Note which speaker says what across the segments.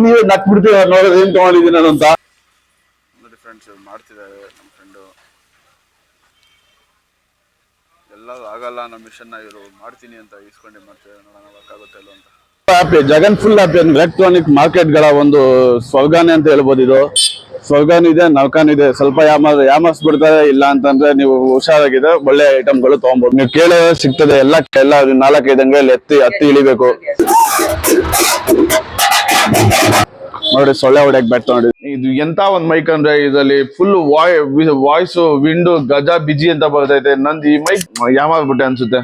Speaker 1: ನೀವೇ ನಕ್ ಬಿಡ್ತೀರ ನೋಡೋದು ಏನ್ ತಗೊಂಡಿದ್ದೀನಿ ನಾನು ಅಂತ.
Speaker 2: ನೋಡಿ ಫ್ರೆಂಡ್ಸ್ ಮಾಡ್ತಿದ್ದಾರೆ ನಮ್ಮ ಫ್ರೆಂಡು. ಎಲ್ಲ ಆಗಲ್ಲ ನಮ್ಮ ಮಿಷನ್ನ ಇವರು ಮಾಡ್ತೀನಿ ಅಂತ ಇಸ್ಕೊಂಡು ಮಾಡ್ತಿದ್ದಾರೆ. ನೋಡೋಣ ವರ್ಕ್ ಆಗುತ್ತೆ ಇಲ್ಲ ಅಂತ.
Speaker 1: Happy Jagan full happy. Electronic ಮಾರ್ಕೆಟ್ಗಳ ಒಂದು ಸ್ವರ್ಗಾನೆ ಅಂತ ಹೇಳ್ಬೋದು. ಇದು ಸ್ವರ್ಗಾನು ಇದೆ, ನೌಕಾನು ಇದೆ. ಸ್ವಲ್ಪ ಯಾಮರ್ಸ್ಬಿಡ್ತಾರೆ. ಇಲ್ಲ ಅಂತಂದ್ರೆ ನೀವು ಹುಷಾರಾಗಿದೆ, ಒಳ್ಳೆ ಐಟಮ್ಗಳು ತಗೊಬಹುದು. ನೀವು ಕೇಳೋದ್ರೆ ಸಿಗ್ತದೆ. ಎಲ್ಲ 4-5 ಅಂಗಡಿಯಲ್ಲಿ ಹತ್ತಿ ಇಳಿಬೇಕು. ನೋಡಿ ಸೊಳ್ಳೆ ಹೊಡ್ಯಕ್ ಬ್ಯಾಟ್ ನೋಡಿ. ಇದು ಎಂತ ಒಂದ್ ಮೈಕ್ ಅಂದ್ರೆ ಇದರಲ್ಲಿ ಫುಲ್ ವಾಯ್ಸ್ ವಿಂಡೋ ಗಜ ಬಿಜಿ ಅಂತ ಬರ್ತೈತೆ. ನಂದು ಈ ಮೈಕ್ ಯಾಮಾಗ್ಬಿಟ್ಟೆ ಅನ್ಸುತ್ತೆ.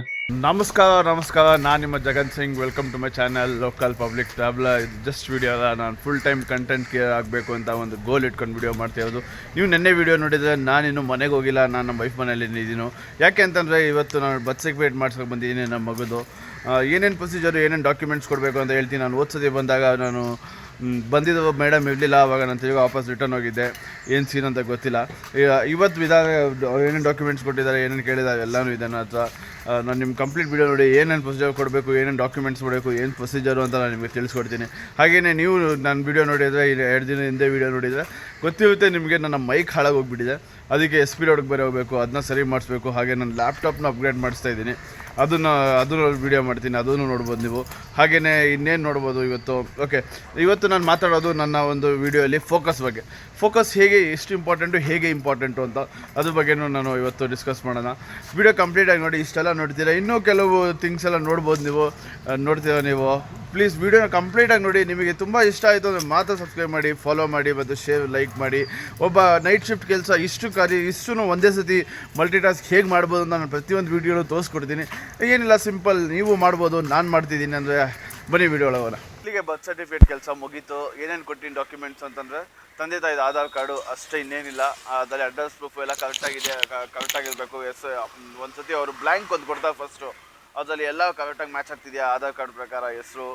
Speaker 2: ನಮಸ್ಕಾರ, ನಾನು ನಿಮ್ಮ Jagan Singh. Welcome to my channel local public traveller. ಇದು ಜಸ್ಟ್ ವಿಡಿಯೋ ಅಲ್ಲ, ನಾನು ಫುಲ್ ಟೈಮ್ ಕಂಟೆಂಟ್ ಕ್ರಿಯೇಟ್ ಆಗಬೇಕು ಅಂತ ಒಂದು ಗೋಲ್ ಇಟ್ಕೊಂಡು ವಿಡಿಯೋ ಮಾಡ್ತಿರೋದು. ನೀವು ನೆನ್ನೆ ವಿಡಿಯೋ ನೋಡಿದರೆ ನಾನಿನ್ನು ಮನೆಗೆ ಹೋಗಿಲ್ಲ, ನಾನು ನಮ್ಮ ವೈಫ್ ಮನೇಲಿ ಇದ್ದೀನಿ. ಯಾಕೆ ಅಂತಂದರೆ ಇವತ್ತು ನಾನು ಬರ್ತ್ ಸರ್ಟಿಫಿಕೇಟ್ ಮಾಡ್ಸೋಕೆ ಬಂದಿದ್ದೀನಿ ನಮ್ಮ ಮಗದು. ಏನೇನು ಪ್ರೊಸೀಜರು, ಏನೇನು ಡಾಕ್ಯುಮೆಂಟ್ಸ್ ಕೊಡಬೇಕು ಅಂತ ಹೇಳ್ತೀನಿ. ನಾನು ಓದ್ಸೋದೇ ಬಂದಾಗ ನಾನು ಬಂದಿದ್ದು ಮೇಡಮ್ ಇರಲಿಲ್ಲ. ಆವಾಗ ನಾನು ತಿರುಗಿ ವಾಪಸ್ ರಿಟರ್ನ್ ಹೋಗಿದ್ದೆ. ಏನು ಸೀನ್ ಅಂತ ಗೊತ್ತಿಲ್ಲ. ಇವತ್ತು ಏನೇನು ಡಾಕ್ಯುಮೆಂಟ್ಸ್ ಕೊಟ್ಟಿದ್ದಾರೆ, ಏನೇನು ಕೇಳಿದ್ದಾರೆ ಎಲ್ಲನೂ ಇದೆ ನನ್ನ ಹತ್ರ. ನಾನು ನಿಮ್ಮ ಕಂಪ್ಲೀಟ್ ವೀಡಿಯೋ ನೋಡಿ ಏನೇನು ಪ್ರೊಸೀಜರ್ ಕೊಡಬೇಕು, ಏನೇನು ಡಾಕ್ಯುಮೆಂಟ್ಸ್ ಕೊಡಬೇಕು, ಏನು ಪ್ರೊಸೀಜರು ಅಂತ ನಾನು ನಿಮಗೆ ತಿಳಿಸ್ಕೊಡ್ತೀನಿ. ಹಾಗೆಯೇ ನೀವು ನನ್ನ ವೀಡಿಯೋ ನೋಡಿದರೆ 2 ದಿನ ಹಿಂದೆ ವೀಡಿಯೋ ನೋಡಿದರೆ ಗೊತ್ತಿರುತ್ತೆ ನಿಮಗೆ ನನ್ನ ಮೈಕ್ ಹಾಳಾಗೋಗ್ಬಿಟ್ಟಿದೆ. ಅದಕ್ಕೆ SP ರೋಡ್ಗೆ ಬೇರೆ ಹೋಗಬೇಕು, ಅದನ್ನ ಸರಿ ಮಾಡಿಸ್ಬೇಕು. ಹಾಗೆ ನನ್ನ ಲ್ಯಾಪ್ಟಾಪ್ನ ಅಪ್ಗ್ರೇಡ್ ಮಾಡಿಸ್ತಾ ಇದ್ದೀನಿ. ಅದನ್ನು ವೀಡಿಯೋ ಮಾಡ್ತೀನಿ, ಅದನ್ನು ನೋಡ್ಬೋದು ನೀವು. ಹಾಗೆಯೇ ಇನ್ನೇನು ನೋಡ್ಬೋದು ಇವತ್ತು ನಾನು ಮಾತಾಡೋದು ನನ್ನ ಒಂದು ವೀಡಿಯೋಲಿ ಫೋಕಸ್ ಬಗ್ಗೆ. ಫೋಕಸ್ ಎಷ್ಟು ಇಂಪಾರ್ಟೆಂಟು ಅಂತ ಅದ್ರ ಬಗ್ಗೆನೂ ನಾನು ಇವತ್ತು ಡಿಸ್ಕಸ್ ಮಾಡೋಣ. ವೀಡಿಯೋ ಕಂಪ್ಲೀಟಾಗಿ ನೋಡಿ. ಇಷ್ಟೆಲ್ಲ ನೋಡ್ತೀರಾ, ಇನ್ನೂ ಕೆಲವು ಥಿಂಗ್ಸ್ ಎಲ್ಲ ನೋಡ್ಬೋದು ನೀವು. ಪ್ಲೀಸ್ ವೀಡಿಯೋನ ಕಂಪ್ಲೀಟಾಗಿ ನೋಡಿ. ನಿಮಗೆ ತುಂಬ ಇಷ್ಟ ಆಯಿತು ಅಂದರೆ ಮಾತ್ರ ಸಬ್ಸ್ಕ್ರೈಬ್ ಮಾಡಿ, ಫಾಲೋ ಮಾಡಿ ಮತ್ತು ಶೇರ್ ಲೈಕ್ ಮಾಡಿ. ಒಬ್ಬ ನೈಟ್ ಶಿಫ್ಟ್ ಕೆಲಸ ಇಷ್ಟು ಒಂದೇ ಸತಿ ಮಲ್ಟಿಟಾಸ್ಕ್ ಹೇಗೆ ಮಾಡ್ಬೋದು ಅಂತ ನಾನು ಪ್ರತಿಯೊಂದು ವೀಡಿಯೋನು ತೋರಿಸ್ಕೊಡ್ತೀನಿ. ಏನಿಲ್ಲ, ಸಿಂಪಲ್, ನೀವು ಮಾಡ್ಬೋದು, ನಾನು ಮಾಡ್ತಿದ್ದೀನಿ ಅಂದರೆ ಬನ್ನಿ ವೀಡಿಯೋ ಒಳಗೋಣ. ಇಲ್ಲಿಗೆ ಬರ್ತ್ ಸರ್ಟಿಫಿಕೇಟ್ ಕೆಲಸ ಮುಗೀತು. ಏನೇನು ಕೊಟ್ಟಿನಿ ಡಾಕ್ಯುಮೆಂಟ್ಸ್ ಅಂತಂದರೆ ತಂದೆ ತಾಯಿದು ಆಧಾರ್ ಕಾರ್ಡು ಅಷ್ಟೇ, ಇನ್ನೇನಿಲ್ಲ. ಅದರಲ್ಲಿ ಅಡ್ರೆಸ್ ಪ್ರೂಫ್ ಎಲ್ಲ ಕರೆಕ್ಟಾಗಿರಬೇಕು. ಒಂದು ಸತಿ ಅವರು ಬ್ಲ್ಯಾಂಕ್ ಒಂದು ಕೊಡ್ತಾರೆ ಫಸ್ಟು. ಅದರಲ್ಲಿ ಎಲ್ಲ ಕರೆಕ್ಟಾಗಿ ಮ್ಯಾಚ್ ಆಗ್ತಿದೆಯಾ, ಆಧಾರ್ ಕಾರ್ಡ್ ಪ್ರಕಾರ ಹೆಸರು,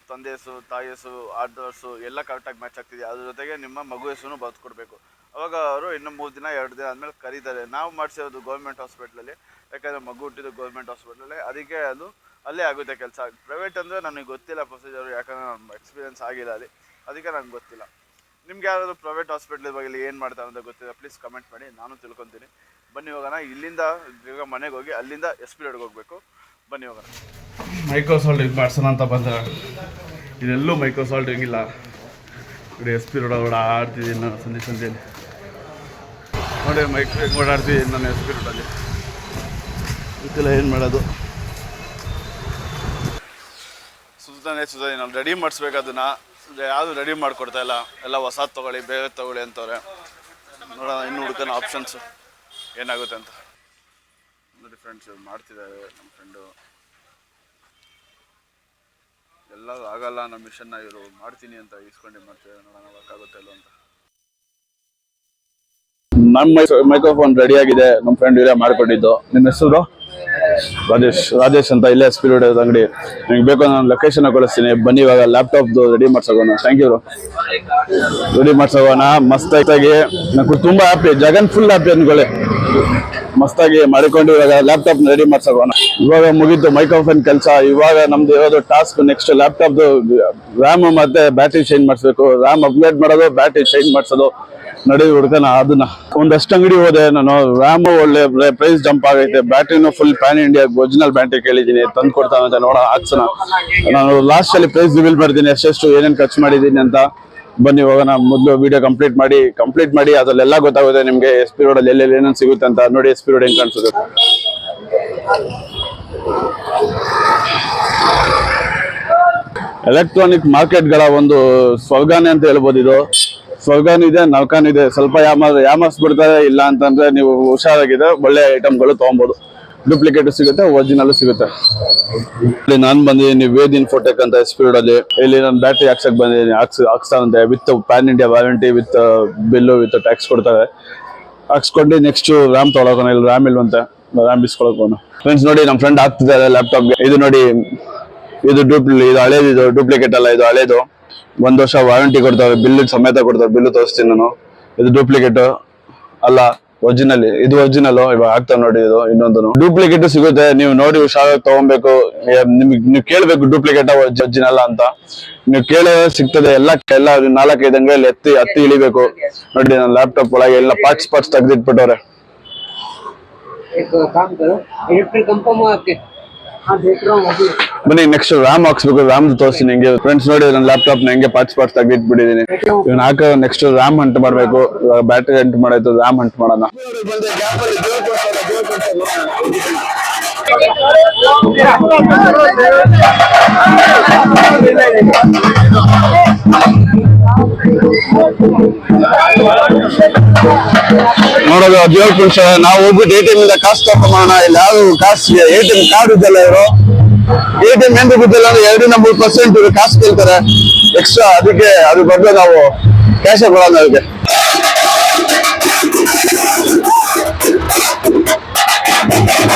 Speaker 2: ತಂದೆ ಹೆಸರು, ತಾಯಿ ಹೆಸರು, ಅಡ್ರೆಸ್ಸು ಎಲ್ಲ ಕರೆಕ್ಟಾಗಿ ಮ್ಯಾಚ್ ಆಗ್ತಿದೆಯಾ. ಅದ್ರ ಜೊತೆಗೆ ನಿಮ್ಮ ಮಗು ಹೆಸರು ಬರ್ಕೊಡ್ಬೇಕು. ಅವಾಗ ಅವರು ಇನ್ನೂ 3 ದಿನ 2 ದಿನ ಆದಮೇಲೆ ಕರೀತಾರೆ. ನಾವು ಮಾಡಿಸಿರೋದು ಗೌರ್ಮೆಂಟ್ ಹಾಸ್ಪಿಟ್ಲಲ್ಲಿ, ಯಾಕಂದರೆ ಮಗು ಹುಟ್ಟಿದ್ದು ಗೌರ್ಮೆಂಟ್ ಹಾಸ್ಪಿಟ್ಲಲ್ಲಿ. ಅದಕ್ಕೆ ಅದು ಅಲ್ಲೇ ಆಗುತ್ತೆ ಕೆಲಸ. ಪ್ರೈವೇಟ್ ಅಂದರೆ ನನಗೆ ಗೊತ್ತಿಲ್ಲ ಪ್ರೊಸೀಜರು, ಯಾಕಂದರೆ ನನ್ನ ಎಕ್ಸ್ಪೀರಿಯೆನ್ಸ್ ಆಗಿಲ್ಲ ಅಲ್ಲಿ, ಅದಕ್ಕೆ ನನಗೆ ಗೊತ್ತಿಲ್ಲ. ನಿಮ್ಗೆ ಯಾರಾದರೂ ಪ್ರೈವೇಟ್ ಹಾಸ್ಪಿಟ್ಲ್ ಬಗ್ಗೆ ಏನು ಮಾಡ್ತಾರೆ ಅಂತ ಗೊತ್ತಿಲ್ಲ, ಪ್ಲೀಸ್ ಕಮೆಂಟ್ ಮಾಡಿ, ನಾನು ತಿಳ್ಕೊತೀನಿ. ಬನ್ನಿ ಹೋಗೋಣ. ಇಲ್ಲಿಂದ ಈಗ ಮನೆಗೆ ಹೋಗಿ ಅಲ್ಲಿಂದ SP ರೋಡ್ಗೆ ಹೋಗಬೇಕು. ಬನ್ನಿ ಹೋಗೋಣ. ಮೈಕ್ರೋಸಾಲ್ಟ್ ಇದು ಮಾಡ್ಸೋಣ ಅಂತ ಬಂದರೆ ಇದೆಲ್ಲೂ ಮೈಕ್ರೋಸಾಲ್ಟ್ ಹಿಂಗಿಲ್ಲ. ನೋಡಿ SP ರೋಡ್ ಓಡಾಡ್ತಿದ್ದೀನಿ ನಾನು ಸಂಜೆಯಲ್ಲಿ. ನೋಡಿ ಓಡಾಡ್ತಿದ್ದೀನಿ ನಾನು SP ರೋಡಲ್ಲಿ. ಗೊತ್ತಿಲ್ಲ ಏನು ಮಾಡೋದು. ಸುತ್ತಾನೆ ನಾನು ರೆಡಿ ಮಾಡಿಸ್ಬೇಕು. ಅದನ್ನು ಯಾವುದು ರೆಡಿ ಮಾಡಿಕೊಡ್ತಾ ಇಲ್ಲ. ಎಲ್ಲ ಹೊಸದು ತೊಗೊಳ್ಳಿ, ಬೇರೆ ತೊಗೊಳ್ಳಿ ಅಂತವ್ರೆ. ನೋಡೋಣ, ಇನ್ನು ಹುಡ್ಕೋಣ ಆಪ್ಷನ್ಸು ಏನಾಗುತ್ತೆ ಅಂತ. ನೋಡಿ ಫ್ರೆಂಡ್ಸ್ ಮಾಡ್ತಿದ್ದಾರೆ ನಮ್ಮ ಫ್ರೆಂಡು. ಎಲ್ಲ ಆಗಲ್ಲ ನಮ್ಮ ಮಿಷನ್ನ ಇವರು ಮಾಡ್ತೀನಿ ಅಂತ ಇಸ್ಕೊಂಡು ಮಾಡ್ತಿದ್ದಾರೆ. ನೋಡೋಣ ವರ್ಕ್ ಆಗುತ್ತೆ ಇಲ್ಲ ಅಂತ.
Speaker 1: ನಮ್ಮ ಮೈಕ್ರೋಫೋನ್ ರೆಡಿ ಆಗಿದೆ. ನಮ್ಮ ಫ್ರೆಂಡ್ ಇವರೇ ಮಾಡ್ಕೊಂಡಿದ್ದು. ನಿಮ್ಮ ಹೆಸರು? ರಾಜೇಶ್ ಅಂತ. ಇಲ್ಲೇ SP ರೋಡ್ ಅಂಗಡಿ. ನಿಮ್ಗೆ ಬೇಕು ನಾನು ಲೊಕೇಶನ್ ಕಳಿಸ್ತೀನಿ. ಬನ್ನಿ ಇವಾಗ ಲ್ಯಾಪ್ಟಾಪ್ದು ರೆಡಿ ಮಾಡ್ಸೋಣ. Thank you. ರೆಡಿ ಮಾಡ್ಸೋಣ ಮಸ್ತಾಗಿ. ನನಗೆ ತುಂಬ ಹ್ಯಾಪಿ. ಜಗನ್ ಫುಲ್ ಹ್ಯಾಪಿ ಅಂದ್ಕೊಳ್ಳಿ. ಮಸ್ತಾಗಿ ಮಾಡಿಕೊಂಡು ಇವಾಗ ಲ್ಯಾಪ್ಟಾಪ್ ರೆಡಿ ಮಾಡ್ಸೋಣ. ಇವಾಗ ಮುಗೀತು ಮೈಕ್ರೋಫೋನ್ ಕೆಲಸ. ಇವಾಗ ನಮ್ದು ಇರೋದು ಟಾಸ್ಕ್ ನೆಕ್ಸ್ಟ್ ಲ್ಯಾಪ್ಟಾಪ್ದು ರ್ಯಾಮ್ ಮತ್ತೆ ಬ್ಯಾಟ್ರಿ ಚೇಂಜ್ ಮಾಡಿಸ್ಬೇಕು. ರ್ಯಾಮ್ ಅಪ್ಗ್ರೇಡ್ ಮಾಡೋದು, ಬ್ಯಾಟ್ರಿ ಚೇಂಜ್ ಮಾಡಿಸೋದು. ನಡಿ ಹುಡ್ಕೋಣ. ಅದನ್ನ ಒಂದಷ್ಟು ಅಂಗಡಿ ಹೋದೆ ನಾನು. ರ್ಯಾಮ್ ಒಳ್ಳೆ ಪ್ರೈಸ್ ಜಂಪ್ ಆಗೈತೆ. ಬ್ಯಾಟ್ರಿನೂ full pan India original battery ಕೇಳಿದ್ದೀನಿ, ತಂದು ಕೊಡ್ತಾನಂತ. ನೋಡೋಣ ಹಾಕ್ಸೋಣ. ನಾನು ಲಾಸ್ಟ್ ಅಲ್ಲಿ ಪ್ರೈಸ್ ರಿವೀಲ್ ಮಾಡ್ತೀನಿ, ಎಷ್ಟು ಏನೇನು ಖರ್ಚು ಮಾಡಿದ್ದೀನಿ ಅಂತ. ಬನ್ನಿ ಹೋಗೋಣ. ಮೊದಲು ವಿಡಿಯೋ ಕಂಪ್ಲೀಟ್ ಮಾಡಿ ಅದರಲ್ಲೆಲ್ಲ ಗೊತ್ತಾಗುತ್ತೆ ನಿಮಗೆ. SP ರೋಡಲ್ಲಿ ಎಲ್ಲೆಲ್ಲಿ ಏನೇನು ಸಿಗುತ್ತೆ ಅಂತ. ನೋಡಿ SP ರೋಡ್ ಹೆಂಗೆ ಕಾಣಿಸುತ್ತೆ. ಎಲೆಕ್ಟ್ರಾನಿಕ್ ಮಾರ್ಕೆಟ್ಗಳ ಒಂದು ಸ್ವರ್ಗಾನೆ ಅಂತ ಹೇಳ್ಬೋದು. ಇದು ಸ್ವರ್ಗಾನು ಇದೆ, ನೌಕಾನು ಇದೆ. ಸ್ವಲ್ಪ ಯಾಮರ್ಸ್ಬಿಡ್ತಾರೆ. ಇಲ್ಲ ಅಂತಂದ್ರೆ ನೀವು ಹುಷಾರಾಗಿದೆ, ಒಳ್ಳೆ ಐಟಮ್ಗಳು ತಗೊಬಹುದು. ಡೂಪ್ಲಿಕೇಟ್ ಸಿಗುತ್ತೆ, ಒರಿಜಿನಲ್ ಸಿಗುತ್ತೆ. ಇಲ್ಲಿ ನಾನು ಬಂದಿದ್ದೀನಿ ವೇದ್ ಇನ್ಫೋಟೆಕ್ ಅಂತ SP ರೋಡಲ್ಲಿ. ಇಲ್ಲಿ ನಾನು ಬ್ಯಾಟ್ರಿ ಹಾಕ್ಸಕ್ ಬಂದಿದ್ದೀನಿ. ಹಾಕ್ಸ್ತಾನಂತೆ with pan India warranty, with bill, with tax ಕೊಡ್ತಾರೆ. ಹಾಕ್ಸ್ಕೊಂಡು ನೆಕ್ಸ್ಟ್ ರ್ಯಾಮ್ ತೊಗೊಳಕೋಣ. ಇಲ್ಲಿ ರ್ಯಾಮ್ ಇಲ್ವಂತೆ, ರ್ಯಾಮ್ ಇಸ್ಕೊಳಕೋಣ. ಫ್ರೆಂಡ್ಸ್ ನೋಡಿ ನಮ್ಮ ಫ್ರೆಂಡ್ ಹಾಕ್ತಿದ್ದಾರೆ ಲ್ಯಾಪ್ಟಾಪ್ಗೆ. ಇದು ನೋಡಿ, ಇದು ಹಳೇದು. ಇದು ಡೂಪ್ಲಿಕೇಟ್ ಅಲ್ಲ, ಇದು ಹಳೇದು. 1 ವರ್ಷ ವಾರಂಟಿ ಕೊಡ್ತಾರೆ, ಬಿಲ್ ಸಮೇತ ಕೊಡ್ತಾರೆ. ಬಿಲ್ಲು ತೋರಿಸ್ತೀನಿ ನಾನು. ಇದು ಡೂಪ್ಲಿಕೇಟ್ ಅಲ್ಲ, ಒರಿಜಿನಲ್. ಇದು ಒರಿಜಿನಲ್. ಇವಾಗ ಆಗ್ತಾವ ನೋಡಿ. ಇದು ಇನ್ನೊಂದು ಡೂಪ್ಲಿಕೇಟ್ ಸಿಗುತ್ತೆ. ನೀವು ನೋಡಿ ಹುಷಾರಾಗಿ ತಗೊಬೇಕು. ನೀವು ಕೇಳ್ಬೇಕು ಡೂಪ್ಲಿಕೇಟ್ ಒರಿಜಿನಲ್ ಅಂತ. ನೀವು ಕೇಳೋ ಸಿಗ್ತದೆ ಎಲ್ಲ 4-5 ಅಂಗಡಿಯಲ್ಲಿ ಹತ್ತಿ ಇಳಿಬೇಕು. ನೋಡಿ ನನ್ನ ಲ್ಯಾಪ್ಟಾಪ್ ಒಳಗೆ ಎಲ್ಲ ಪಾರ್ಟ್ಸ್ ತೆಗೆದಿಟ್ಬಿಟ್ಟವ್ರೆ.
Speaker 3: एक काम करो, इलेक्ट्रिक कंपनी में आपके हाँ देख रहा हूँ अभी।
Speaker 1: ಬನ್ನಿ ನೆಕ್ಸ್ಟ್ ರ್ಯಾಮ್ ಹಾಕ್ಸ್ಬೇಕು. ರ್ಯಾಮ್ ತೋರಿಸ್ತೀನಿ ಹೆಂಗೆ. ಫ್ರೆಂಡ್ಸ್ ನೋಡಿ ನನ್ನ ಲ್ಯಾಪ್ಟಾಪ್ ಹೆಂಗೆ ಪಾರ್ಟ್ಸ್ ತೆಗೆದಿಟ್ಬಿಟ್ಟಿದ್ದೀನಿ. ಇವ್ನ ಹಾಕೋ ನೆಕ್ಸ್ಟ್ ರ್ಯಾಮ್ ಹಂಟ್ ಮಾಡ್ಬೇಕು. ಬ್ಯಾಟ್ರಿ ಹಂಟ್ ಮಾಡಾಯ್ತು, ರ್ಯಾಮ್ ಹಂಟ್ ಮಾಡೋಣ. ನೋಡೋದು 17 ನಿಮಿಷ. ನಾವು ಹೋಗ್ಬಿಟ್ಟು ATM ಇಂದ ಕಾಸು ತಗೊಂಬೋಣ. ಇಲ್ಲಿ ಯಾರು ಕಾಸು ATM ಕಾರ್ಡ್ ಇದ್ದಲ್ಲ, ಇವರು ATM ಎಂದು ಗೊತ್ತಿಲ್ಲ ಅಂದ್ರೆ 2-3% ಇವರು ಕಾಸು ಕೇಳ್ತಾರೆ ಎಕ್ಸ್ಟ್ರಾ. ಅದಕ್ಕೆ ಅದು ಬದಲು ನಾವು ಕ್ಯಾಶ್ ಕೊಡೋಣ ಅದಕ್ಕೆ.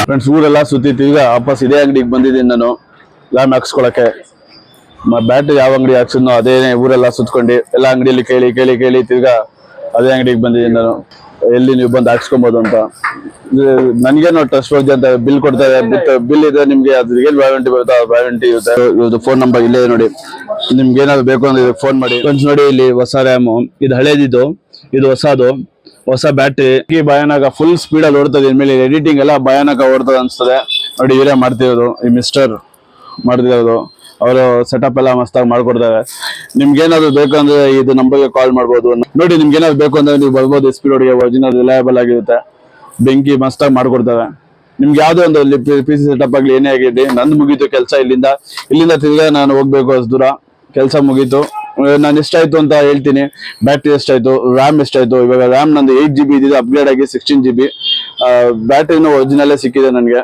Speaker 1: ಫ್ರೆಂಡ್ಸ್ ಊರೆಲ್ಲ ಸುತ್ತಿತ್ತು. ಈಗ ವಾಪಸ್ ಇದೇ ಅಂಗಡಿಗೆ ಬಂದಿದ್ದೀನಿ ನಾನು ಲ್ಯಾಮ್ ಹಾಕ್ಸ್ಕೊಳಕ್ಕೆ. ಬ್ಯಾಟ್ರಿ ಯಾವ ಅಂಗಡಿ ಹಾಕ್ಸಿದ್ನೋ ಅದೇ ಊರೆಲ್ಲ ಸುತ್ಕೊಂಡು ಎಲ್ಲ ಅಂಗಡಿಯಲ್ಲಿ ಕೇಳಿ ತಿರ್ಗಾ ಅದೇ ಅಂಗಡಿಗೆ ಬಂದಿದ್ದೀನಿ ನಾನು. ಎಲ್ಲಿ ನೀವು ಬಂದು ಹಾಕ್ಸ್ಕೊಬೋದು ಅಂತ. ನನ್ಗೇನೋ ಟ್ರಸ್ಟ್ ವರ್ದಿ ಅಂತ ಬಿಲ್ ಕೊಡ್ತಾರೆ. ಬಿಲ್ ಇದೆ ನಿಮ್ಗೆ, ಅದ್ರ ಏನ್ ವ್ಯಾರಂಟಿ ಬರುತ್ತೆ ಆ ವ್ಯಾರಂಟಿ ಇರುತ್ತೆ. ಇವ್ರದ್ದು ಫೋನ್ ನಂಬರ್ ಇಲ್ಲೇ ನೋಡಿ. ನಿಮ್ಗೆ ಏನಾದ್ರು ಬೇಕು ಅಂದ್ರೆ ಇದಕ್ಕೆ ಫೋನ್ ಮಾಡಿ. ಫ್ರೆಂಡ್ಸ್ ನೋಡಿ ಇಲ್ಲಿ ಹೊಸ ರ್ಯಾಮು, ಇದು ಹಳೇದಿದ್ದು, ಇದು ಹೊಸ ಬ್ಯಾಟ್ರಿ. ಈ ಭಯಾನಕ ಫುಲ್ ಸ್ಪೀಡ್ ಅಲ್ಲಿ ಓಡ್ತದೆ. ಇನ್ಮೇಲೆ ಎಡಿಟಿಂಗ್ ಎಲ್ಲ ಭಯಾನಕ ಓಡ್ತದೆ ಅನ್ಸ್ತದೆ. ನೋಡಿ ಇವರೇ ಮಾಡ್ತಿರೋದು, ಈ ಮಿಸ್ಟರ್ ಮಾಡ್ತಿರೋದು. ಅವರು ಸೆಟಪ್ ಎಲ್ಲ ಮಸ್ತಾಗಿ ಮಾಡ್ಕೊಡ್ತಾರೆ. ನಿಮ್ಗೆ ಏನಾದ್ರು ಬೇಕು ಅಂದ್ರೆ ಇದು ನಂಬರ್ಗೆ ಕಾಲ್ ಮಾಡ್ಬೋದು. ನೋಡಿ ನಿಮ್ಗೆ ಏನಾದ್ರು ಬೇಕು ಅಂದ್ರೆ ನೀವು ಬರ್ಬೋದು. SP ರೋಡ್ಗೆ ಒರಿಜಿನಲ್ ರಿಲಯಬಲ್ ಆಗಿರುತ್ತೆ. ಬೆಂಕಿ ಮಸ್ತಾಗಿ ಮಾಡ್ಕೊಡ್ತಾರೆ. ನಿಮ್ಗೆ ಯಾವ್ದೋ ಒಂದು PC ಸೆಟಪ್ ಆಗ್ಲಿ ಏನೇ ಆಗಿರ್ಲಿ. ನಂದು ಮುಗೀತು ಕೆಲಸ. ಇಲ್ಲಿಂದ ತಿರ್ಗಾ ನಾನು ಹೋಗ್ಬೇಕು ಅಷ್ಟು ದೂರ. ಕೆಲಸ ಮುಗೀತು. ನಾನು ಎಷ್ಟಾಯ್ತು ಅಂತ ಹೇಳ್ತೀನಿ. ಬ್ಯಾಟ್ರಿ ಎಷ್ಟಾಯ್ತು, ರ್ಯಾಮ್ ಎಷ್ಟಾಯ್ತು. ಇವಾಗ ರ್ಯಾಮ್ ನಂದು 8GB ಇದಿದೆ, ಅಪ್ಗ್ರೇಡ್ ಆಗಿ 16GB. ಬ್ಯಾಟ್ರಿನೂ ಒರಿಜಿನಲ್ಲೇ ಸಿಕ್ಕಿದೆ ನನಗೆ,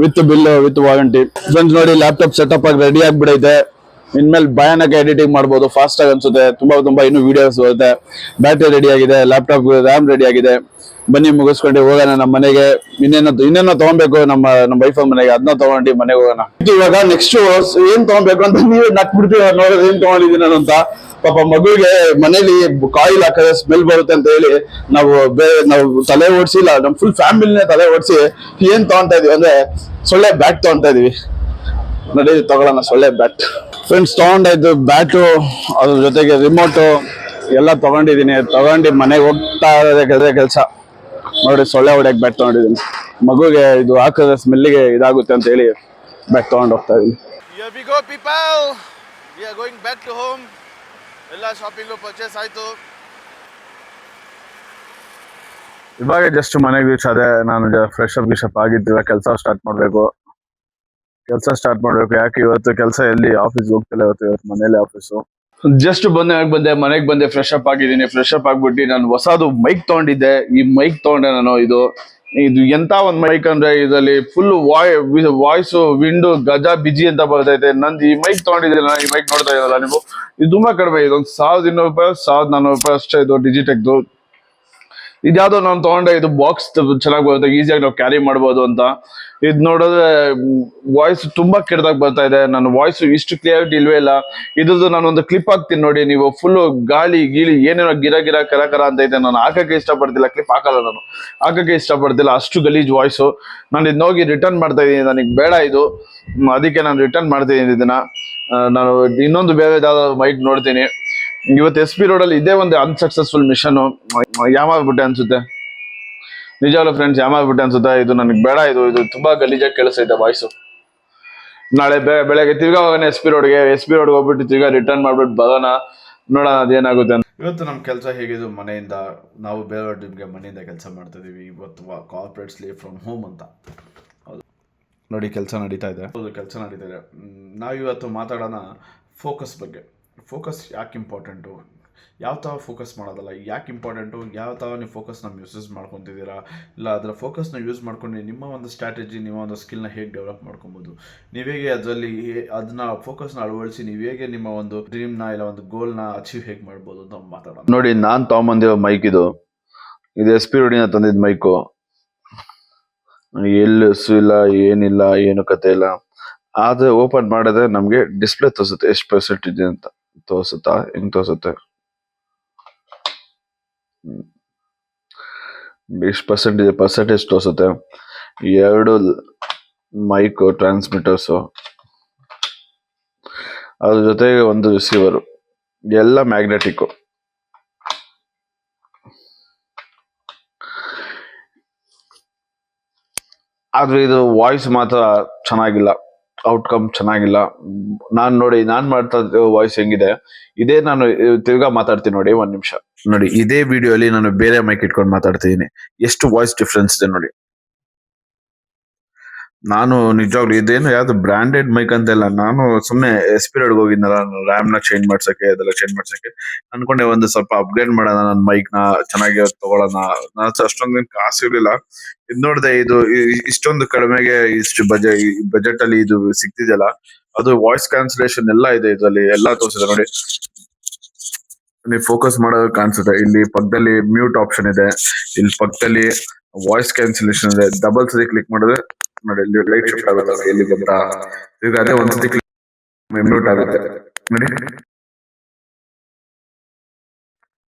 Speaker 1: with bill with warranty. Friends ನೋಡಿ ಲ್ಯಾಪ್ಟಾಪ್ ಸೆಟಪ್ ಆಗಿ ರೆಡಿ ಆಗ್ಬಿಡೈತೆ. ಇನ್ಮೇಲೆ ಭಯಾನಕ ಎಡಿಟಿಂಗ್ ಮಾಡ್ಬೋದು, ಫಾಸ್ಟ್ ಆಗಿ ಅನ್ಸುತ್ತೆ. ತುಂಬಾ ಇನ್ನೂ ವಿಡಿಯೋಸ್ ಬರುತ್ತೆ. ಬ್ಯಾಟ್ರಿ ರೆಡಿ ಆಗಿದೆ, ಲ್ಯಾಪ್ಟಾಪ್ ರ್ಯಾಮ್ ರೆಡಿ ಆಗಿದೆ. ಬನ್ನಿ ಮುಗಿಸ್ಕೊಂಡು ಹೋಗೋಣ ನಮ್ಮ ಮನೆಗೆ. ಇನ್ನೇನೋ ತಗೊಬೇಕು ನಮ್ಮ ವೈಫ್ ಮನೆಗೆ, ಅದನ್ನ ತಗೊಂಡು ಮನೆಗೆ ಹೋಗೋಣ. ಇವಾಗ ನೆಕ್ಸ್ಟ್ ಏನ್ ತಗೊಬೇಕು ಅಂತ ನೀವೇ ನಟ್ಬಿಡ್ತೀವಿ ನೋಡೋದು ಏನ್ ತಗೊಂಡಿದ್ದೀನಿ ನಾನು ಅಂತ. ಪಾಪ ಮಗುವಿಗೆ ಮನೇಲಿ ಕಾಯಿಲ್ ಹಾಕಿದ್ರೆ ಸ್ಮೆಲ್ ಬರುತ್ತೆ ಅಂತ ಹೇಳಿ ನಾವು ತಲೆ ಓಡಿಸಿಲ್ಲ. ನಮ್ ಫುಲ್ ಫ್ಯಾಮಿಲಿನೇ ತಲೆ ಓಡಿಸಿ ಏನ್ ತಗೊಂತಾ ಇದೀವಿ ಅಂದ್ರೆ ಸೊಳ್ಳೆ ಬ್ಯಾಟ್ ತಗೊಂತಾ ಇದೀವಿ. ನೋಡಿ ತಗೊಳ್ಳೋಣ ಸೊಳ್ಳೆ ಬ್ಯಾಟ್. ಫ್ರೆಂಡ್ಸ್ ತಗೊಂಡಾಯ್ತು ಬ್ಯಾಟು, ಅದ್ರ ಜೊತೆಗೆ ರಿಮೋಟು ಎಲ್ಲ ತಗೊಂಡಿದ್ದೀನಿ. ತಗೊಂಡು ಮನೆಗೆ ಹೋಗ್ತಾ ಇರೋದೇ ಕೆಲಸ. ನೋಡಿ ಸೊಳ್ಳೆ ಹೊಡ್ಯಕ್ ಬ್ಯಾಟ್ ತಗೊಂಡಿದ್ದೀನಿ. ಮಗುಗೆ ಇದು ಹಾಕಿದ್ರೆ ಸ್ಮೆಲ್ಲಿಗೆ ಇದಾಗುತ್ತೆ ಅಂತ ಹೇಳಿ ಬ್ಯಾಟ್ ತಗೊಂಡು ಹೋಗ್ತಾ ಇದೀನಿ.
Speaker 2: Here we go people, we are going back to home. ಎಲ್ಲ ಶಾಪಿಂಗು ಪರ್ಚೇಸ್ ಆಯ್ತು.
Speaker 1: ಇವಾಗ ಜಸ್ಟ್ ಮನೆಗೆ ರೀಚ್ ಆದೆ. ನಾನು ಫ್ರೆಶ್ ಅಪ್ ಆಗಿದ್ದೀವಿ. ಕೆಲಸ ಸ್ಟಾರ್ಟ್ ಮಾಡ್ಬೇಕು. ಯಾಕೆ ಇವತ್ತು ಕೆಲಸ ಎಲ್ಲಿ ಆಫೀಸ್ ಹೋಗ್ತಿಲ್ಲ. ಇವತ್ತು ಮನೇಲಿ ಆಫೀಸು. ಜಸ್ಟ್ ಬಂದೆ ಮನೆಗೆ ಬಂದೆ. ಫ್ರೆಶ್ ಅಪ್ ಆಗಿದ್ದೀನಿ. ಫ್ರೆಶ್ ಅಪ್ ಆಗ್ಬಿಟ್ಟು ನಾನು ಹೊಸದು ಮೈಕ್ ತಗೊಂಡಿದ್ದೆ. ಈ ಮೈಕ್ ತಗೊಂಡೆ ನಾನು. ಇದು ಎಂತ ಒಂದ್ ಮೈಕ್ ಅಂದ್ರೆ ಇದರಲ್ಲಿ ಫುಲ್ ವಾಯ್ಸ್ ವಿಂಡೋ ಗಜ ಬಿಜಿ ಅಂತ ಬರ್ತೈತೆ. ನಂದು ಈ ಮೈಕ್ ತಗೊಂಡಿದ್ದೀನಿ. ಈ ಮೈಕ್ ನೋಡ್ತಾ ಇದ್ದಲ್ಲ ನೀವು, ಇದು ತುಂಬಾ ಕಡಿಮೆ. ಇದೊಂದು 1200 ರೂಪಾಯಿ 1400 ಅಷ್ಟೇ. ಇದು ಡಿಜಿಟೆಕ್ದು. ಇದ್ಯಾವುದೋ ನಾನು ತಗೊಂಡೆ. ಇದು ಬಾಕ್ಸ್ ಚೆನ್ನಾಗಿ ಬರುತ್ತೆ, ಈಸಿಯಾಗಿ ನಾವು ಕ್ಯಾರಿ ಮಾಡ್ಬೋದು ಅಂತ. ಇದು ನೋಡಿದ್ರೆ ವಾಯ್ಸ್ ತುಂಬಾ ಕೆಟ್ಟದಾಗ ಬರ್ತಾ ಇದೆ. ನನ್ನ ವಾಯ್ಸ್ ಇಷ್ಟು ಕ್ಲಿಯರಿಟಿ ಇಲ್ವೇ ಇಲ್ಲ. ಇದ್ರದ್ದು ನಾನು ಒಂದು ಕ್ಲಿಪ್ ಹಾಕ್ತೀನಿ ನೋಡಿ ನೀವು. ಫುಲ್ ಗಾಳಿ ಗೀಳಿ ಏನೇನೋ ಗಿರ ಕರ ಅಂತ ಇದೆ. ನಾನು ಹಾಕಕ್ಕೆ ಇಷ್ಟಪಡ್ತಿಲ್ಲ, ಕ್ಲಿಪ್ ಹಾಕಲ್ಲ ನಾನು. ಹಾಕಕ್ಕೆ ಇಷ್ಟಪಡ್ತಿಲ್ಲ, ಅಷ್ಟು ಗಲೀಜ್ ವಾಯ್ಸು. ನಾನು ಇದನ್ನ ಹೋಗಿ ರಿಟರ್ನ್ ಮಾಡ್ತಾ ಇದೀನಿ. ನನಗೆ ಬೇಡ ಇದು, ಅದಕ್ಕೆ ನಾನು ರಿಟರ್ನ್ ಮಾಡ್ತಿದ್ದೀನಿ ಇದನ್ನ. ನಾನು ಇನ್ನೊಂದು ಬೇರೆ ಯಾವ್ದಾದ್ರು ಮೈಕ್ ನೋಡ್ತೀನಿ. ಇವತ್ತು SP ರೋಡಲ್ಲಿ ಇದೇ ಒಂದು ಅನ್ಸಕ್ಸಸ್ಫುಲ್ ಮಿಷನ್. ಯಾಮಾಗ್ಬಿಟ್ಟೆ ಅನ್ಸುತ್ತೆ, ನಿಜವಾಗ್ಲೂ ಫ್ರೆಂಡ್ಸ್ ಯಾಮಾಗ್ಬಿಟ್ಟೆ ಅನ್ಸುತ್ತೆ. ಇದು ನನಗೆ ಬೇಡ. ಇದು ತುಂಬಾ ಗಲೀಜಾಗಿ ಕೇಳಿಸೈತೆ ವಾಯ್ಸು. ನಾಳೆ ಬೆಳಗ್ಗೆ ತಿರ್ಗಾ ಹೋಗೋಣ SP ರೋಡ್ಗೆ ಹೋಗ್ಬಿಟ್ಟು ತಿರ್ಗಾ ರಿಟರ್ನ್ ಮಾಡ್ಬಿಟ್ಟು ಬರೋಣ. ನೋಡೋಣ ಅದೇನಾಗುತ್ತೆ ಅಂತ.
Speaker 2: ಇವತ್ತು ನಮ್ಮ ಕೆಲಸ ಹೇಗಿದ್ದು ಮನೆಯಿಂದ. ನಾವು ಬೇರೆ ಟೀಮ್ಗೆ ಮನೆಯಿಂದ ಕೆಲಸ ಮಾಡ್ತಾ ಇದೀವಿ. ಇವತ್ತು ಕಾರ್ಪೊರೇಟ್ ಸ್ಲೀವ್ ಫ್ರಮ್ ಹೋಮ್ ಅಂತ. ಹೌದು ನೋಡಿ ಕೆಲಸ ನಡೀತಾ ಇದೆ. ನಾವಿವತ್ತು ಮಾತಾಡೋಣ ಫೋಕಸ್ ಬಗ್ಗೆ. ಫೋಕಸ್ ಯಾಕೆ ಇಂಪಾರ್ಟೆಂಟು, ಯಾವ ಥರ ಫೋಕಸ್ ಮಾಡೋದಲ್ಲ, ಯಾಕೆ ಇಂಪಾರ್ಟೆಂಟು, ಯಾವ ಥರ ನೀವು ಫೋಕಸ್ನ ಯೂಸ್ ಮಾಡ್ಕೊತಿದ್ದೀರಾ, ಇಲ್ಲ ಅದರ ಫೋಕಸ್ನ ಯೂಸ್ ಮಾಡ್ಕೊಂಡು ನಿಮ್ಮ ಒಂದು ಸ್ಟ್ರಾಟಜಿ, ನಿಮ್ಮ ಒಂದು ಸ್ಕಿಲ್ನ ಹೇಗೆ ಡೆವಲಪ್ ಮಾಡ್ಕೊಬೋದು, ನೀವು ಹೇಗೆ ಅದನ್ನ ಫೋಕಸ್ನ ಅಳವಡಿಸಿ ನೀವು ಹೇಗೆ ನಿಮ್ಮ ಒಂದು ಡ್ರೀಮ್ನ ಇಲ್ಲ ಒಂದು ಗೋಲ್ನ ಅಚೀವ್ ಹೇಗೆ ಮಾಡ್ಬೋದು ಅಂತ ಮಾತಾಡೋಣ.
Speaker 1: ನೋಡಿ ನಾನು ತಗೊಂಬಂದಿರೋ ಮೈಕ್ ಇದು SP ರೋಡಿನ ತಂದಿದ್ದ ಮೈಕು. ಎಲ್ಲೂ ಇಲ್ಲ, ಏನಿಲ್ಲ, ಏನು ಕತೆ ಇಲ್ಲ. ಆದ್ರೆ ಓಪನ್ ಮಾಡಿದ್ರೆ ನಮ್ಗೆ ಡಿಸ್ಪ್ಲೇ ತೋರಿಸುತ್ತೆ ಎಷ್ಟು ಪರ್ಸೆಂಟ್ ಇದೆ ಅಂತ. ತೋರಿಸುತ್ತಾ ಹೆಂಗ್ ತೋರಿಸುತ್ತೆ, ಎಷ್ಟು ಪರ್ಸೆಂಟೇಜ್ ತೋರಿಸುತ್ತೆ. 2 ಮೈಕ್ ಟ್ರಾನ್ಸ್ಮಿಟರ್ಸು.
Speaker 2: ಅದ್ರ ಜೊತೆಗೆ ಒಂದು ರಿಸೀವರು, ಎಲ್ಲ ಮ್ಯಾಗ್ನೆಟಿಕ್. ಆದ್ರೆ ಇದು ವಾಯ್ಸ್ ಮಾತ್ರ ಚೆನ್ನಾಗಿಲ್ಲ, ಔಟ್ಕಮ್ ಚೆನ್ನಾಗಿಲ್ಲ. ನಾನ್ ಮಾಡ್ತಾ ವಾಯ್ಸ್ ಹೆಂಗಿದೆ, ಇದೇ ನಾನು ತಿರ್ಗಾ ಮಾತಾಡ್ತೀನಿ ನೋಡಿ, ಒಂದ್ ನಿಮಿಷ ನೋಡಿ. ಇದೇ ವಿಡಿಯೋ ಅಲ್ಲಿ ನಾನು ಬೇರೆ ಮೈಕ್ ಇಟ್ಕೊಂಡು ಮಾತಾಡ್ತಿದ್ದೀನಿ, ಎಷ್ಟು ವಾಯ್ಸ್ ಡಿಫ್ರೆನ್ಸ್ ಇದೆ ನೋಡಿ. ನಾನು ನಿಜವಾಗ್ಲು ಇದೇನು ಯಾವ್ದು ಬ್ರಾಂಡೆಡ್ ಮೈಕ್ ಅಂತೆಲ್ಲ, ನಾನು ಸುಮ್ನೆ ಎಸ್ಪಿರಿಡ್ ಹೋಗಿದ್ನಲ್ಲ ರ್ಯಾಮ್ ನ ಚೇಂಜ್ ಮಾಡ್ಸಕ್ಕೆ, ಅದೆಲ್ಲ ಚೇಂಜ್ ಮಾಡ್ಸಕ್ಕೆ ಅನ್ಕೊಂಡೆ, ಒಂದು ಸ್ವಲ್ಪ ಅಪ್ಗ್ರೇಡ್ ಮಾಡೋಣ ನನ್ನ ಮೈಕ್ ನ, ಚೆನ್ನಾಗಿರೋದು ತಗೊಳ್ಳೋಣ. ನಾನು ಅಷ್ಟೊಂದೇನು ಕಾಸು ಇರ್ಲಿಲ್ಲ. ಇದ್ ನೋಡ್ದೆ, ಇದು ಇಷ್ಟೊಂದು ಕಡಿಮೆಗೆ ಇಷ್ಟು ಬಜೆಟ್ ಅಲ್ಲಿ ಇದು ಸಿಗ್ತಿದೆಯಲ್ಲ. ಅದು ವಾಯ್ಸ್ ಕ್ಯಾನ್ಸಲೇಷನ್ ಎಲ್ಲ ಇದೆ ಇದರಲ್ಲಿ, ಎಲ್ಲಾ ತೋರಿಸಿದೆ ನೋಡಿ. ನೀವು ಫೋಕಸ್ ಮಾಡೋದು ಕಾಣಿಸುತ್ತೆ, ಇಲ್ಲಿ ಪಕ್ಕದಲ್ಲಿ ಮ್ಯೂಟ್ ಆಪ್ಷನ್ ಇದೆ, ಇಲ್ಲಿ ಪಕ್ಕದಲ್ಲಿ ವಾಯ್ಸ್ ಕ್ಯಾನ್ಸಲೇಷನ್ ಇದೆ. ಡಬಲ್ ಸರಿ ಕ್ಲಿಕ್ ಮಾಡಿದ್ರೆ ನೋಡಿ, ಇಲ್ಲಿ ಲೈಟ್ ಶಿಫ್ಟ್ ಆಗುತ್ತೆ, ಇಲ್ಲಿ ಗೊತ್ತಾ. ಈಗ ಅದೇ ಒಂದ್ಸತಿ ಮ್ಯೂಟ್ ಆಗುತ್ತೆ ನೋಡಿ.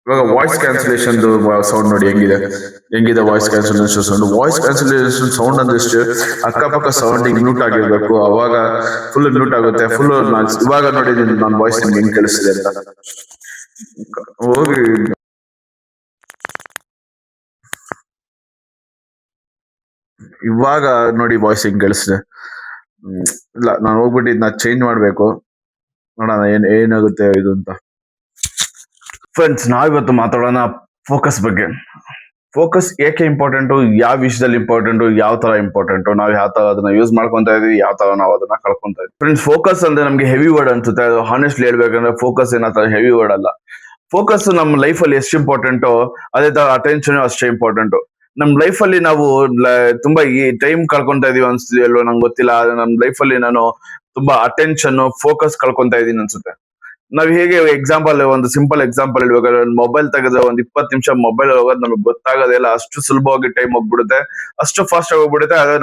Speaker 2: ಇವಾಗ ವಾಯ್ಸ್ ಕ್ಯಾನ್ಸಲೇಷನ್ ಸೌಂಡ್ ನೋಡಿ ಹೆಂಗಿದೆ voice cancellation sound. Voice cancellation sound ಅಂದ್ರೆ ಇಷ್ಟು, ಅಕ್ಕಪಕ್ಕ ಸೌಂಡಿಂಗ್ ಮ್ಯೂಟ್ ಆಗಿರ್ಬೇಕು, ಅವಾಗ ಫುಲ್ ಮ್ಯೂಟ್ ಆಗುತ್ತೆ, ಫುಲ್. ಇವಾಗ ನೋಡಿ ನನ್ನ ವಾಯ್ಸ್ ನಿಮ್ಗೆ ಹೆಂಗ್ ಕೇಳಿಸ್ತಿದೆ ಅಂತ. ಹೋಗಿ ಇವಾಗ ನೋಡಿ ವಾಯ್ಸ್ ಹೆಂಗ್ ಕೇಳಿಸ್ತಿದೆ. ಇಲ್ಲ, ನಾನು ಹೋಗ್ಬಿಟ್ಟು ಇದನ್ನ ಚೇಂಜ್ ಮಾಡ್ಬೇಕು, ನೋಡೋಣ ಏನಾಗುತ್ತೆ ಇದು ಅಂತ. ಫ್ರೆಂಡ್ಸ್, ನಾವಿವತ್ತು ಮಾತಾಡೋಣ ಫೋಕಸ್ ಬಗ್ಗೆ. ಫೋಕಸ್ ಏಕೆ ಇಂಪಾರ್ಟೆಂಟು, ಯಾವ ವಿಷಯದಲ್ಲಿ ಇಂಪಾರ್ಟೆಂಟು, ಯಾವ ತರ ಇಂಪಾರ್ಟೆಂಟು, ನಾವು ಯಾವ ತರ ಅದನ್ನ ಯೂಸ್ ಮಾಡ್ಕೊಂತ ಇದೀವಿ, ಯಾವ ತರ ನಾವು ಅದನ್ನ ಕಳ್ಕೊಂತ ಇದೀವಿ. ಫ್ರೆಂಡ್ಸ್, ಫೋಕಸ್ ಅಂದ್ರೆ ನಮ್ಗೆ ಹೆವಿ ವರ್ಡ್ ಅನ್ಸುತ್ತೆ. ಹಾನೆಸ್ಟ್ಲಿ ಹೇಳ್ಬೇಕಂದ್ರೆ ಫೋಕಸ್ ಏನಾತರ ಹೆವಿ ವರ್ಡ್ ಅಲ್ಲ. ಫೋಕಸ್ ನಮ್ಮ ಲೈಫ್ ಅಲ್ಲಿ ಎಷ್ಟು ಇಂಪಾರ್ಟೆಂಟು, ಅದೇ ತರ ಅಟೆನ್ಷನ್ ಅಷ್ಟೇ ಇಂಪಾರ್ಟೆಂಟು. ನಮ್ ಲೈಫ್ ಅಲ್ಲಿ ನಾವು ತುಂಬಾ ಈ ಟೈಮ್ ಕಳ್ಕೊಂತ ಇದೀವಿ ಅನ್ಸ್ತಿದ್ವಿ ಅಲ್ವಾ, ನಂಗೆ ಗೊತ್ತಿಲ್ಲ. ನಮ್ ಲೈಫ್ ಅಲ್ಲಿ ನಾನು ತುಂಬಾ ಅಟೆನ್ಷನ್, ಫೋಕಸ್ ಕಳ್ಕೊಂತ ಇದೀನಿ ಅನ್ಸುತ್ತೆ. ನಾವ್ ಹೇಗೆ ಎಕ್ಸಾಂಪಲ್, ಒಂದು ಸಿಂಪಲ್ ಎಕ್ಸಾಂಪಲ್ ಹೇಳ್ಬೇಕಾದ್ರೆ, ಮೊಬೈಲ್ ತೆಗೆದ್ರೆ ಒಂದ್ 20 ನಿಮಿಷ ಮೊಬೈಲ್ ಹೋಗೋದು ನಮ್ಗೆ ಗೊತ್ತಾಗೋದಿಲ್ಲ, ಅಷ್ಟು ಸುಲಭವಾಗಿ ಟೈಮ್ ಹೋಗ್ಬಿಡುತ್ತೆ, ಅಷ್ಟು ಫಾಸ್ಟ್ ಆಗಿ ಹೋಗ್ಬಿಡುತ್ತೆ. ಅದೇ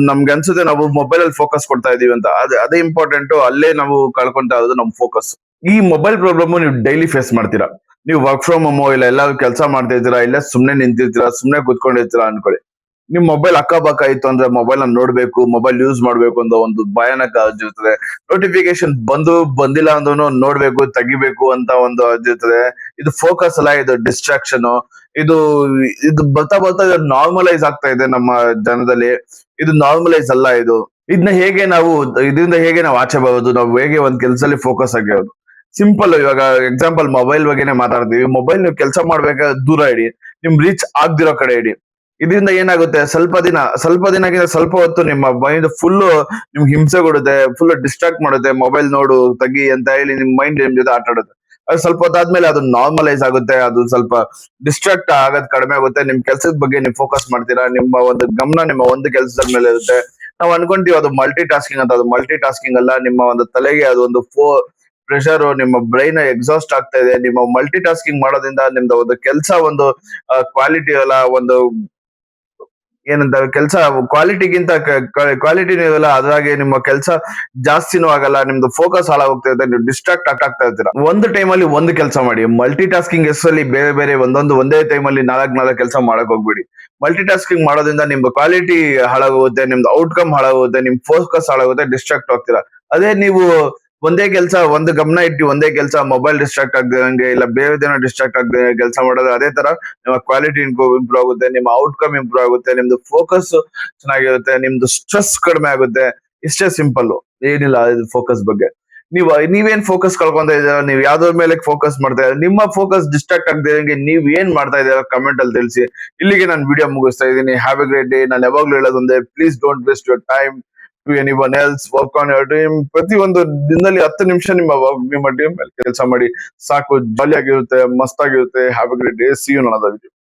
Speaker 2: ನಮ್ಗೆ ಅನ್ಸುತ್ತೆ ನಾವು ಮೊಬೈಲ್ ಅಲ್ಲಿ ಫೋಕಸ್ ಕೊಡ್ತಾ ಇದೀವಿ ಅಂತ. ಅದೇ ಇಂಪಾರ್ಟೆಂಟ್, ಅಲ್ಲೇ ನಾವು ಕಳ್ಕೊಂತ ಇರೋದು ನಮ್ ಫೋಕಸ್. ಈ ಮೊಬೈಲ್ ಪ್ರಾಬ್ಲಮ್ ನೀವು ಡೈಲಿ ಫೇಸ್ ಮಾಡ್ತೀರಾ. ನೀವು ವರ್ಕ್ ಫ್ರಮ್ ಹೋಮ್ ಇಲ್ಲ ಎಲ್ಲ ಕೆಲಸ ಮಾಡ್ತಾ ಇದ್ದೀರಾ, ಇಲ್ಲ ಸುಮ್ನೆ ನಿಂತಿರ್ತೀರಾ, ಸುಮ್ನೆ ಕುತ್ಕೊಂಡಿರ್ತೀರಾ ಅನ್ಕೊಳ್ಳಿ. ನಿಮ್ ಮೊಬೈಲ್ ಅಕ್ಕಪಕ್ಕ ಇತ್ತು ಅಂದ್ರೆ ಮೊಬೈಲ್ ನ ನೋಡ್ಬೇಕು, ಮೊಬೈಲ್ ಯೂಸ್ ಮಾಡ್ಬೇಕು ಅಂತ ಒಂದು ಭಯಾನಕ ಅರ್ಜಿ ಇರ್ತದೆ. ನೋಟಿಫಿಕೇಶನ್ ಬಂದಿಲ್ಲ ಅಂದ್ರೂ ನೋಡ್ಬೇಕು, ತೆಗಿಬೇಕು ಅಂತ ಒಂದು ಅರ್ಜಿ ಇರ್ತದೆ. ಇದು ಫೋಕಸ್ ಅಲ್ಲ, ಇದು ಡಿಸ್ಟ್ರಾಕ್ಷನ್. ಇದು ಇದು ಬರ್ತಾ ಬರ್ತಾ ನಾರ್ಮಲೈಸ್ ಆಗ್ತಾ ಇದೆ ನಮ್ಮ ಜನದಲ್ಲಿ. ಇದು ನಾರ್ಮಲೈಸ್ ಅಲ್ಲ. ಇದನ್ನ ಇದರಿಂದ ಹೇಗೆ ನಾವು ಆಚೆ ಬರೋದು, ನಾವು ಹೇಗೆ ಒಂದ್ ಕೆಲ್ಸದಲ್ಲಿ ಫೋಕಸ್ ಆಗಿರೋದು. ಸಿಂಪಲ್, ಇವಾಗ ಎಕ್ಸಾಂಪಲ್ ಮೊಬೈಲ್ ಬಗ್ಗೆನೇ ಮಾತಾಡ್ತೀವಿ. ಮೊಬೈಲ್ ನೀವು ಕೆಲಸ ಮಾಡ್ಬೇಕಾದ್ರೆ ದೂರ ಇಡಿ, ನಿಮ್ ರೀಚ್ ಆಗ್ದಿರೋ ಕಡೆ ಇಡಿ. ಇದರಿಂದ ಏನಾಗುತ್ತೆ, ಸ್ವಲ್ಪ ದಿನಕ್ಕಿಂತ ಸ್ವಲ್ಪ ಹೊತ್ತು ನಿಮ್ಮ ಮೈಂಡ್ ಫುಲ್ ನಿಮ್ಗೆ ಹಿಂಸೆ ಕೊಡುತ್ತೆ, ಫುಲ್ ಡಿಸ್ಟ್ರಾಕ್ಟ್ ಮಾಡುತ್ತೆ. ಮೊಬೈಲ್ ನೋಡು, ತೆಗಿ ಅಂತ ಹೇಳಿ ನಿಮ್ ಮೈಂಡ್ ನಿಮ್ ಜೊತೆ ಆಟ ಆಡುತ್ತೆ. ಅದು ಸ್ವಲ್ಪ ಹೊತ್ತಾದ್ಮೇಲೆ ಅದು ನಾರ್ಮಲೈಸ್ ಆಗುತ್ತೆ, ಅದು ಸ್ವಲ್ಪ ಡಿಸ್ಟ್ರಾಕ್ಟ್ ಆಗೋದ್ ಕಡಿಮೆ ಆಗುತ್ತೆ. ನಿಮ್ ಕೆಲ್ಸದ ಬಗ್ಗೆ ನೀವು ಫೋಕಸ್ ಮಾಡ್ತೀರಾ, ನಿಮ್ಮ ಒಂದು ಗಮನ ನಿಮ್ಮ ಒಂದು ಕೆಲಸದ ಮೇಲೆ ಇರುತ್ತೆ. ನಾವು ಅನ್ಕೊಂತೀವಿ ಅದು ಮಲ್ಟಿ ಟಾಸ್ಕಿಂಗ್ ಅಂತ, ಅದು ಮಲ್ಟಿ ಟಾಸ್ಕಿಂಗ್ ಅಲ್ಲ. ನಿಮ್ಮ ಒಂದು ತಲೆಗೆ ಅದು ಒಂದು ಪ್ರೆಷರ್, ನಿಮ್ಮ ಬ್ರೈನ್ ಎಕ್ಸಾಸ್ಟ್ ಆಗ್ತಾ ಇದೆ. ನಿಮ್ಮ ಮಲ್ಟಿ ಟಾಸ್ಕಿಂಗ್ ಮಾಡೋದ್ರಿಂದ ನಿಮ್ದು ಒಂದು ಕೆಲಸ ಒಂದು ಕ್ವಾಲಿಟಿ ಅಲ್ಲ, ಒಂದು ಏನಂತ ಕೆಲಸ ಕ್ವಾಲಿಟಿಗಿಂತ ಕ್ವಾಲಿಟಿನೂ ಇರಲ್ಲ, ಅದ್ರಾಗೆ ನಿಮ್ಮ ಕೆಲಸ ಜಾಸ್ತಿನೂ ಆಗಲ್ಲ, ನಿಮ್ದು ಫೋಕಸ್ ಹಾಳಾಗೋಗ್ತಾ ಇದೆ, ನೀವು ಡಿಸ್ಟ್ರಾಕ್ಟ್ ಆಗ್ತಾ ಇರ್ತೀರಾ. ಒಂದು ಟೈಮಲ್ಲಿ ಒಂದು ಕೆಲಸ ಮಾಡಿ. ಮಲ್ಟಿ ಟಾಸ್ಕಿಂಗ್ ಎಷ್ಟರಲ್ಲಿ ಬೇರೆ ಬೇರೆ ಒಂದೇ ಟೈಮಲ್ಲಿ ನಾಲ್ಕು ಕೆಲಸ ಮಾಡಕ್ ಹೋಗ್ಬೇಡಿ. ಮಲ್ಟಿ ಟಾಸ್ಕಿಂಗ್ ಮಾಡೋದ್ರಿಂದ ನಿಮ್ದು ಕ್ವಾಲಿಟಿ ಹಾಳಾಗೋಗುತ್ತೆ, ನಿಮ್ದು ಔಟ್ಕಮ್ ಹಾಳಾಗುತ್ತೆ, ನಿಮ್ ಫೋಕಸ್ ಹಾಳಾಗುತ್ತೆ, ಡಿಸ್ಟ್ರಾಕ್ಟ್ ಆಗ್ತೀರಾ. ಅದೇ ನೀವು ಒಂದೇ ಕೆಲಸ, ಒಂದು ಗಮನ ಇಟ್ಟು ಒಂದೇ ಕೆಲಸ, ಮೊಬೈಲ್ ಡಿಸ್ಟ್ರಾಕ್ಟ್ ಆಗದಂಗೆ ಇಲ್ಲ ಬೇರೆ ದಿನ ಡಿಸ್ಟ್ರಾಕ್ಟ್ ಆಗದೆ ಕೆಲಸ ಮಾಡೋದು, ಅದೇ ತರ ನಿಮ್ಮ ಕ್ವಾಲಿಟಿ ಇಂಪ್ರೂವ್ ಆಗುತ್ತೆ, ನಿಮ್ಮ ಔಟ್ಕಮ್ ಇಂಪ್ರೂವ್ ಆಗುತ್ತೆ, ನಿಮ್ದು ಫೋಕಸ್ ಚೆನ್ನಾಗಿರುತ್ತೆ, ನಿಮ್ದು ಸ್ಟ್ರೆಸ್ ಕಡಿಮೆ ಆಗುತ್ತೆ. ಇಷ್ಟೇ ಸಿಂಪಲ್, ಏನಿಲ್ಲ ಇದು ಫೋಕಸ್ ಬಗ್ಗೆ. ನೀವೇನ್ ಫೋಕಸ್ ಕಳ್ಕೊಂತ ಇದ್ದೀರಾ, ನೀವ್ ಯಾವ್ದ್ರ ಮೇಲೆ ಫೋಕಸ್ ಮಾಡ್ತಾ ಇದ್ದೀರಾ, ನಿಮ್ಮ ಫೋಕಸ್ ಡಿಸ್ಟ್ರಾಕ್ಟ್ ಆಗದೆ ನೀವ್ ಏನ್ ಮಾಡ್ತಾ ಇದ್ದೀರಾ ಕಮೆಂಟ್ ಅಲ್ಲಿ ತಿಳಿಸಿ. ಇಲ್ಲಿಗೆ ನಾನು ವಿಡಿಯೋ ಮುಗಿಸ್ತಾ ಇದ್ದೀನಿ. Have a great day. ನಾನು ಯಾವಾಗ್ಲೂ ಹೇಳೋದೊಂದೇ, please don't waste your time to anyone else. Work on your dream. ಪ್ರತಿಯೊಂದು ದಿನದಲ್ಲಿ 10 ನಿಮಿಷ ನಿಮ್ಮ ಡ್ರೀಮ್ ಮೇಲೆ ಕೆಲಸ ಮಾಡಿ ಸಾಕು. ಜಾಲಿಯಾಗಿರುತ್ತೆ, ಮಸ್ತ್ ಆಗಿರುತ್ತೆ. Have a great day. See you.